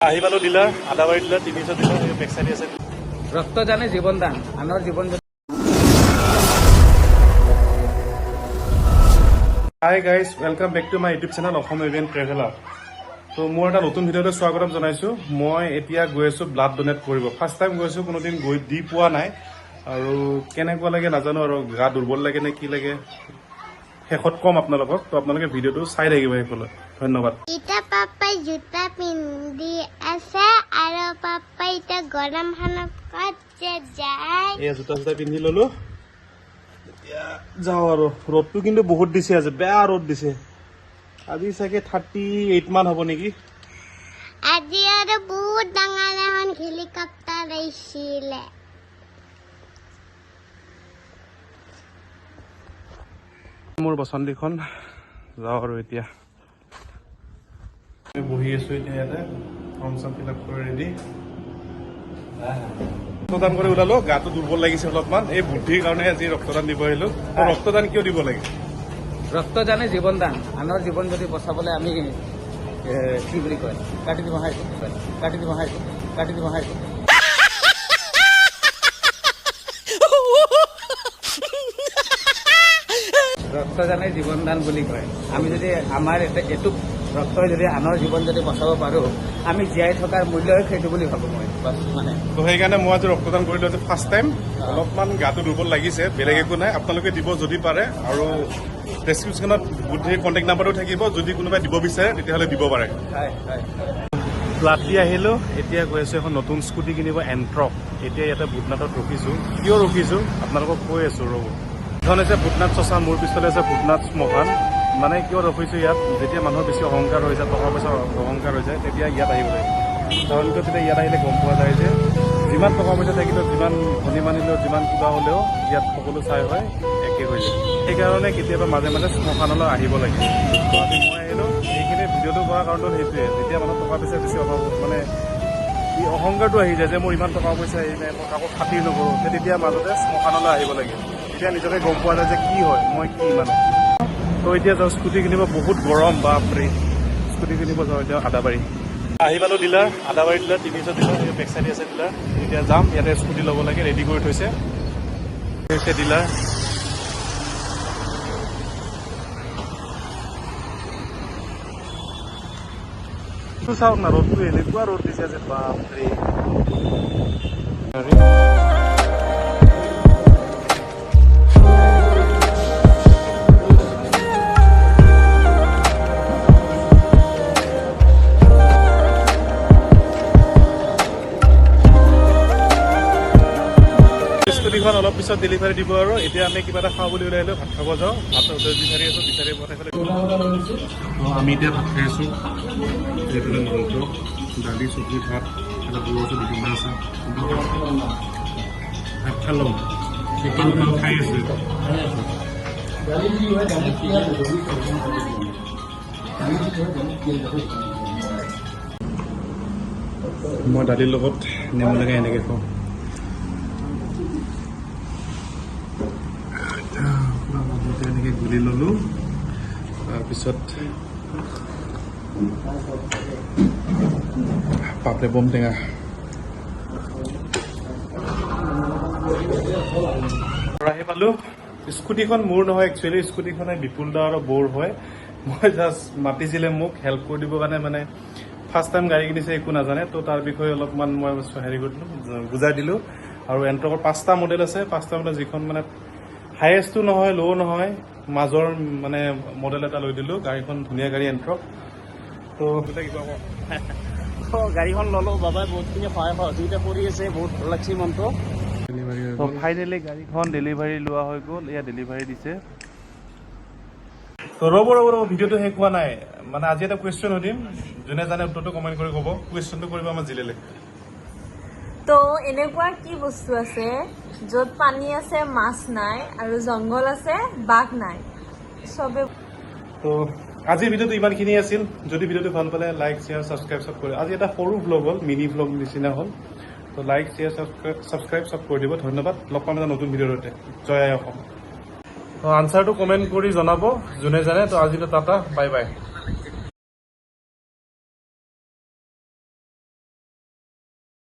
আহি পালো dealer Adabari dealer 300 dealer back চাইডে আছে ৰক্তদানে জীৱন দান আনৰ জীৱন hi guys welcome back to my YouTube channel Assam event traveller তো মোৰ এটা নতুন ভিডিঅ'তে স্বাগতম জনাইছো মই এতিয়া গৈ আছো ব্লাড ডোনেট কৰিব ফাৰ্ষ্ট টাইম গৈছো কোনোদিন গৈ দি পোৱা নাই আৰু কেনেকুৱা লাগে নাজানো আৰু গা দুৰ্বল লাগে নে কি লাগে শেষত কম আপোনালোকক তো আপোনালোকে ভিডিঅ'টো চাই থাকিব শেষলৈ ধন্যবাদ ইটা পাপাই জোতা পিন্ধি আছে আৰু পাপাই ইটা গৰম হানত কাটে যায় এই জোতা জোতা পিন্ধি ললো এতিয়া যাও আৰু ৰ'দটো কিন্তু বহুত দিছে আজি বেয়া ৰ'দ দিছে আজি চাগে 38 মান হ'ব নেকি আজি আৰু বহুত ডাঙৰ এখন হেলিকপ্টাৰ আহিছিলে মোৰ বসন্তীখন যাও আৰু এতিয়া আমি বহি আছো এতিয়া ইয়াতে ফৰ্ম চৰ্ম ফিল আপ কৰি ৰেডি ৰক্তদান কৰি ওলালো গাটো দুৰ্বল লাগিছে অলপমান এই বুদ্ধিৰ কাৰণে আজি ৰক্তদান দিব আহিলো ৰক্তদান কিয় দিব লাগে ৰক্তদানে জীৱন দান আনৰ জীৱন যদি বচাবলৈ আমি কি বুলি কয় কাটি দিব হাই কাটি দিব হাই কাটি দিব হাই ৰক্তদানে জীৱন দান বুলি কয় আমি যদি আমাৰ এইটো ৰক্তই যদি আনৰ জীৱন যদি বচাব পাৰো আমি জীয়াই থকাৰ মূল্যই সেইটো বুলি ভাবো মই মানে তো সেইকাৰণে মই আজি ৰক্তদান কৰিলো আজি ফাৰ্ষ্ট টাইম অলপমান গাটো দুৰ্বল লাগিছে বেলেগ একো নাই আপোনালোকে দিব যদি পাৰে আৰু ডেছক্ৰিপশ্যনত বুদ্ধিৰ কণ্টেক্ট নাম্বাৰটো থাকিব যদি কোনোবাই দিব বিচাৰে তেতিয়াহ'লে দিব পাৰে ব্লাড দি আহিলো এতিয়া গৈ আছো এখন নতুন স্কুটি কিনিব এণ্ট্ৰক এতিয়া ইয়াতে ভূটনাথত ৰখিছো কিয় ৰখিছো আপোনালোকক কৈ আছো ৰ'ব এখন হৈছে ভূটনাথ চচা মোৰ পিছফালে আছে ভূটনাথ শ্মশান মানে কিয় ৰখিছো ইয়াত যেতিয়া মানুহৰ বেছি অহংকাৰ হৈ যায় টকা পইচাৰ অহংকাৰ হৈ যায় তেতিয়া ইয়াত আহিব লাগে কাৰণটো তেতিয়া ইয়াত আহিলে গম পোৱা যায় যে যিমান টকা পইচা থাকিলেও যিমান ধনী মানিলেও যিমান কিবা হ'লেও ইয়াত সকলো চাই হয় একে হৈ যায় সেইকাৰণে কেতিয়াবা মাজে মাজে শ্মশানলৈ আহিব লাগে তো আজি মই আহিলোঁ এইখিনি ভিডিঅ'টো কৰাৰ কাৰণটো সেইটোৱে যেতিয়া মানুহ টকা পইচা বেছি অভাৱ মানে এই অহংকাৰটো আহি যায় যে মোৰ ইমান টকা পইচা আহি নাই মই কাকো খাতিৰ নকৰোঁ তেতিয়া মাজতে শ্মশানলৈ আহিব লাগে তেতিয়া নিজকে গম পোৱা যায় যে কি হয় মই কি মানে তো এতিয়া যাওঁ স্কুটি কিনিব বহুত গৰম বাপৰে স্কুটি কিনিব যাওঁ এতিয়া আদাবাৰী আহি পালো dealer Adabari dealer 300 dealer back চাইডে আছে ডিলাৰ এতিয়া যাম ইয়াতে স্কুটি ল'ব লাগে ৰেডি কৰি থৈছে ডিলাৰ চাওক না ৰ'দটো এনেকুৱা ৰ'দ দিছে যে বাপৰে স্কুটিখন অলপ পিছত ডেলিভাৰী দিব আৰু এতিয়া আমি কিবা এটা খাওঁ বুলি ওলাই আহিলোঁ ভাত খাব যাওঁ ভাত বিচাৰি আছোঁ বিচাৰি পঠাই পেলাই আমি এতিয়া ভাত খাই আছোঁ এইফালে মাংস দালি চব্জি ভাত এটা বড়ো আছে দুটা আছে ভাত খালোঁ খাই আছোঁ মই দালিৰ লগত নেমু লাগে এনেকৈ খাওঁ এনেকৈ গুলি ল'লোঁ তাৰপিছত পাপৰে বম টেঙা আহি পালোঁ স্কুটিখন মোৰ নহয় একচুৱেলি স্কুটিখনে বিপুল দা আৰু বৌৰ হয় মই জাষ্ট মাতিছিলে মোক হেল্প কৰি দিবৰ কাৰণে মানে ফাৰ্ষ্ট টাইম গাড়ী কিনিছে একো নাজানে তো তাৰ বিষয়ে অলপমান মই হেৰি কৰিলোঁ বুজাই দিলোঁ আৰু এণ্ট্ৰকৰ 5টা মডেল আছে 5টা মডেল যিখন মানে হায়েষ্টটো নহয় ল' নহয় মাজৰ মানে মডেল এটা লৈ দিলোঁ গাড়ীখন ধুনীয়া গাড়ী এণ্ট্ৰক তো কিবা গাড়ীখন ল'লো বাবাই বহুতখিনি সহায় সহযোগিতা কৰি আছে বহুত ভাল লাগছে মনটো তো ফাইনেলি গাড়ীখন ডেলিভাৰী লোৱা হৈ গ'ল এয়া ডেলিভাৰী দিছে তো ৰ'ব ভিডিঅ'টো শেষ হোৱা নাই মানে আজি এটা কুৱেশ্যন সুধিম যোনে জানে উত্তৰটো কমেণ্ট কৰি ক'ব কুৱেশ্যনটো কৰিব আমাৰ জিলেলে তো এনেকুৱা কি বস্তু আছে য'ত পানী আছে মাছ নাই আৰু জংঘল আছে বাঘ নাই চবে তো আজিৰ ভিডিঅ'টো ইমানখিনি আছিল যদি ভিডিঅ'টো ভাল পালে লাইক শ্বেয়াৰ ছাবস্ক্ৰাইব চব কৰে আজি এটা সৰু ভ্লগ হ'ল মিনি ভ্লগ নিচিনা হ'ল তো লাইক শ্বেয়াৰ ছাবস্ক্ৰাইব চব কৰি দিব ধন্যবাদ লগ পাম এটা নতুন ভিডিঅ'ৰ সৈতে জয় আই অসম তো আনচাৰটো কমেণ্ট কৰি জনাব যোনে জানে তো আজিলৈ টাটা বাই বাই